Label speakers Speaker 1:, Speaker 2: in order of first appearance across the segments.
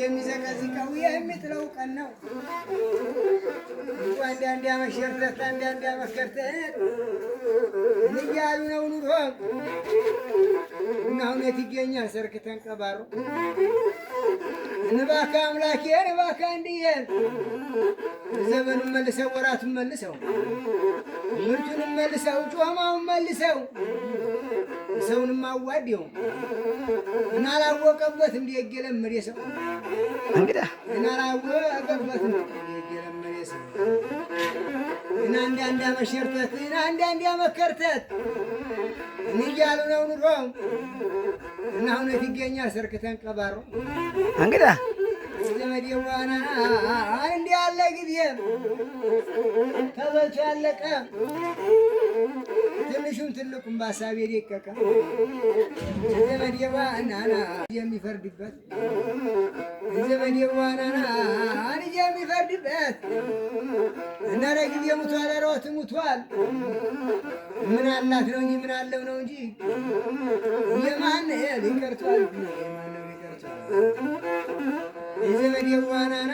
Speaker 1: የሚዘቀዝቀው የሚጥለው ቀን ነው። አንዳንድ ያመሸርተት አንዳንድ ያመከርተት እያሉ ነው ኑሮ እና አሁን የት ይገኛል ሰርክ ተንቀባሮ እንባካ አምላኬ እንባካ እንዲየን ዘመኑን መልሰው ወራቱን መልሰው ምርቱን መልሰው ጮማውን መልሰው ሰውንም አዋዴው እና አላወቀበት እንደ የገለመደ ሰው
Speaker 2: እንግዳ
Speaker 1: እና አላወቀበት እንደ የገለመደ ሰው እና አንዳንድ ያመሸርተት እና አንዳንድ ያመከርተት እያሉ ነው ኑሮ እና አሁን የት ይገኛል ሰርክ ተንቀባሮ
Speaker 2: እንግዳ
Speaker 1: ዘመድ የዋና እንዲህ ያለ ጊዜ ተበልቶ ያለቀ ትንሹም ትልቁም በሀሳብ የደቀቀ ዘመድ የዋና የሚፈርድበት ዘመድ የዋና የሚፈርድበት እና ለጊዜ ሙቷል ሮት ሙቷል ምን አላት ነው እንጂ ምን አለው ነው እንጂ የማን ይቀርቷል የማን ይቀርቷል የዘመድ የዋናና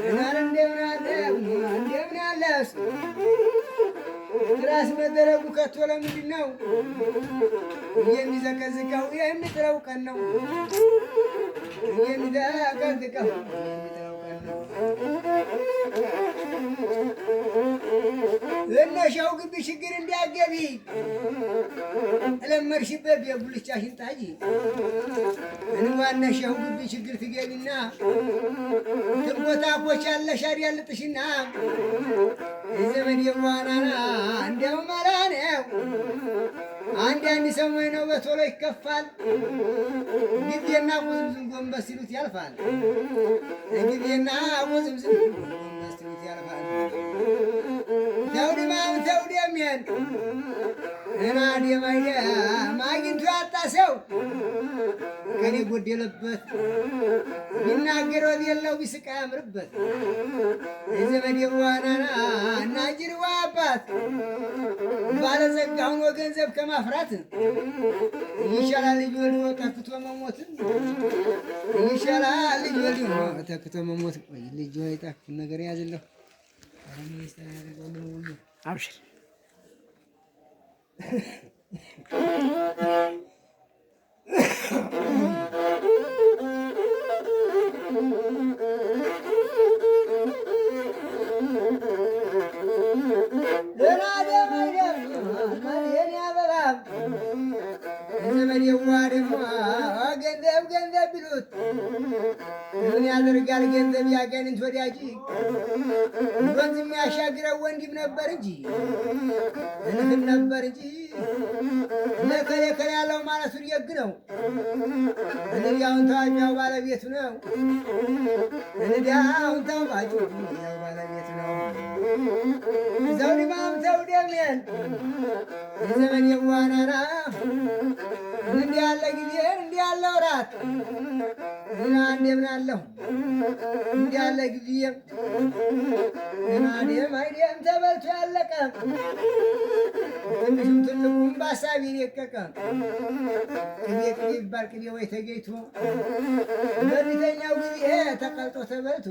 Speaker 1: እናር እንደምን አለስ ትራስ መደረጉ ከቶ ለምንድን ነው የሚዘቀዝቀው የሚጥለው ቀን ነው የሚዘቀዝቀው የሚጥለው ቀን ነው እነሻው ግቢ ችግር እንዲያገቢ ለመርሽበት የጉልቻሽን ጣጂ እንዋነሻው ግቢ ችግር ትገቢና ትቦታቦች ያለሻር ያልጥሽና የዘመድ የዋናና እንደው መላ ነው አንድ ሰሞን ነው በቶሎ ይከፋል ጊዜና ቁዝምዝም ጎንበስ ሲሉት ያልፋል ጊዜና ቁዝምዝም ጎንበስ ሲሉት ያልፋል ተውድማም ተውደሚያን እና ደማይደ ማግኝቱ ያጣ ሰው ከኔ ጎደለበት ቢናገረው የለው ቢስቃ ያምርበት የዘመድ የዋናና እና ጅርዋ አባት ባለጸጋ ሆኖ ገንዘብ ከማፍራት ይሻላል ልጅ ወልዶ ተክቶ መሞት ይሻላል ልጅ ወልዶ ተክቶ መሞት ልጅ ወይ ታክ ነገር ያዝለው
Speaker 2: አብሽር
Speaker 1: ገንዘብ ቢሉት ምን ያደርጋል ገንዘብ ያገኝት ወዲያጂ ወንዝ የሚያሻግረው ወንድም ነበር እንጂ እንትን ነበር እንጂ ለከለ ያለው ማለቱ ደግ ነው እንዲያውን ታዋቂው ባለቤቱ ነው እንዲያውን ታዋቂው ባለቤቱ ነው ዘውዲማም ተውደምን ዘመን የዋናና እንዲህ ያለ ጊዜ እንዲህ ያለ ወራት እና እንደምን አለሁ እንዲህ ያለ ጊዜ እና አይደም ተበልቶ ያለቀ ትንሹም ትልቁም በሀሳብ የደቀቀ ቅቤ ይባል ቅቤ ወይ ተገይቶ በፊተኛው ጊዜ ተቀልጦ ተበልቶ